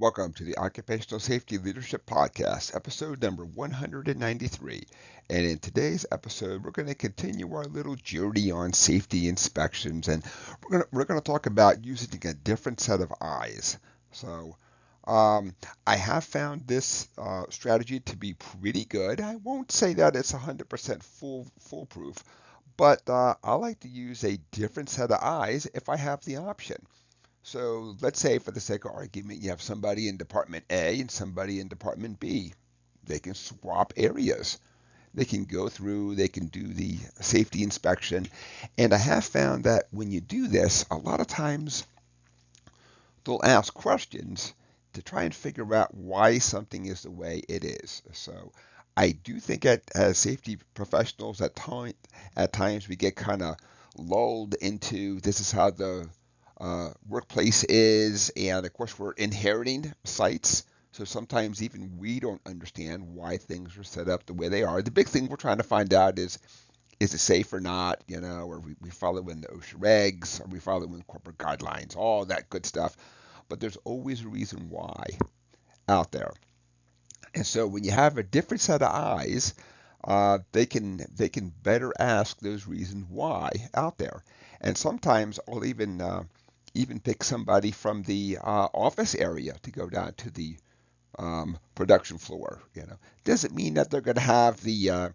Welcome to the Occupational Safety Leadership Podcast, episode number 193. And in today's episode, we're going to continue our little journey on safety inspections, and we're going to talk about using a different set of eyes. So, I have found this strategy to be pretty good. I won't say that it's 100% foolproof, but I like to use a different set of eyes if I have the option. So let's say, for the sake of argument, you have somebody in Department A and somebody in Department B. They can swap areas. They can go through, they can do the safety inspection. And I have found that when you do this, a lot of times they'll ask questions to try and figure out why something is the way it is. So I do think as safety professionals, at times we get kind of lulled into this is how the workplace is, and of course we're inheriting sites. So sometimes even we don't understand why things are set up the way they are. The big thing we're trying to find out is it safe or not? Are we following the OSHA regs? Are we following corporate guidelines? All that good stuff. But there's always a reason why out there. And so when you have a different set of eyes, they can better ask those reasons why out there. And sometimes I'll even pick somebody from the office area to go down to the production floor. Doesn't mean that they're going to have the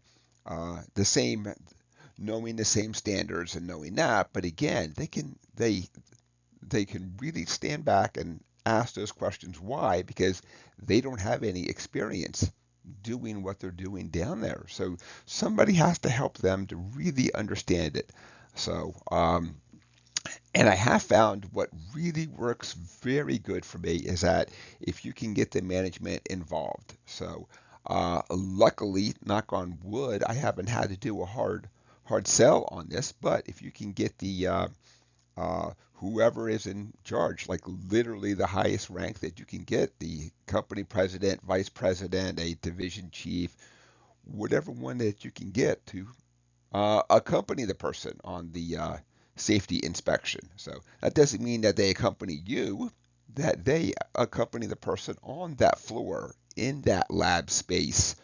same knowing the same standards and knowing that, but again, they can really stand back and ask those questions why, because they don't have any experience doing what they're doing down there. So somebody has to help them to really understand it. So, and I have found what really works very good for me is that if you can get the management involved. So, luckily, knock on wood, I haven't had to do a hard sell on this. But if you can get the whoever is in charge, like literally the highest rank that you can get, the company president, vice president, a division chief, whatever one that you can get to accompany the person on the safety inspection. So that doesn't mean that they accompany you, that they accompany the person on that floor, in that lab space,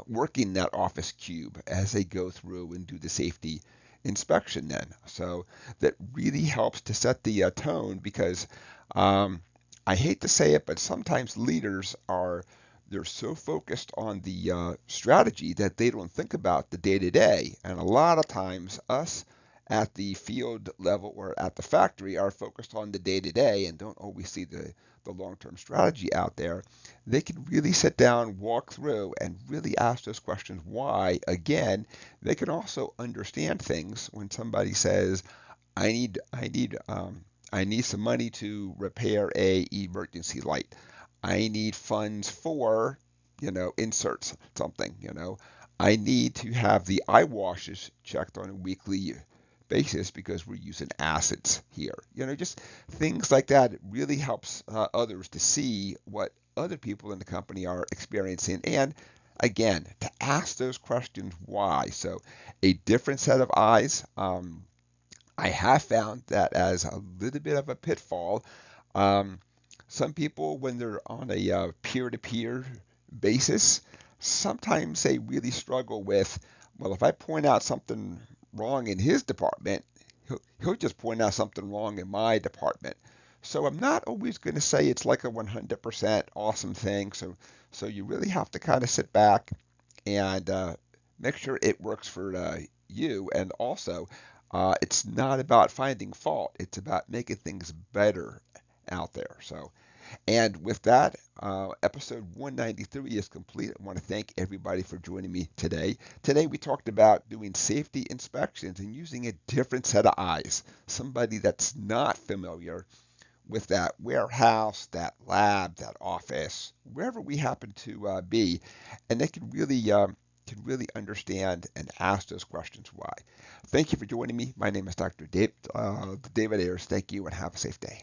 working that office cube as they go through and do the safety inspection then. So that really helps to set the tone, because I hate to say it, but sometimes leaders they're so focused on the strategy that they don't think about the day to day. And a lot of times, us at the field level or at the factory are focused on the day to day and don't always see the long term strategy out there. They can really sit down, walk through, and really ask those questions why. Again, they can also understand things when somebody says, I need some money to repair a emergency light. I need funds for, inserts something. I need to have the eye washes checked on a weekly basis because we're using acids here. Just things like that. It really helps others to see what other people in the company are experiencing. And again, to ask those questions why. So a different set of eyes. I have found that as a little bit of a pitfall. Um, some people, when they're on a peer-to-peer basis, sometimes they really struggle with, well, if I point out something wrong in his department, he'll just point out something wrong in my department. So I'm not always going to say it's like a 100% awesome thing. So you really have to kind of sit back and make sure it works for you. And also, it's not about finding fault. It's about making things better out there. So, and with that, episode 193 is complete. I want to thank everybody for joining me today. Today, we talked about doing safety inspections and using a different set of eyes, somebody that's not familiar with that warehouse, that lab, that office, wherever we happen to be, and they can really understand and ask those questions why. Thank you for joining me. My name is Dr. David Ayers. Thank you and have a safe day.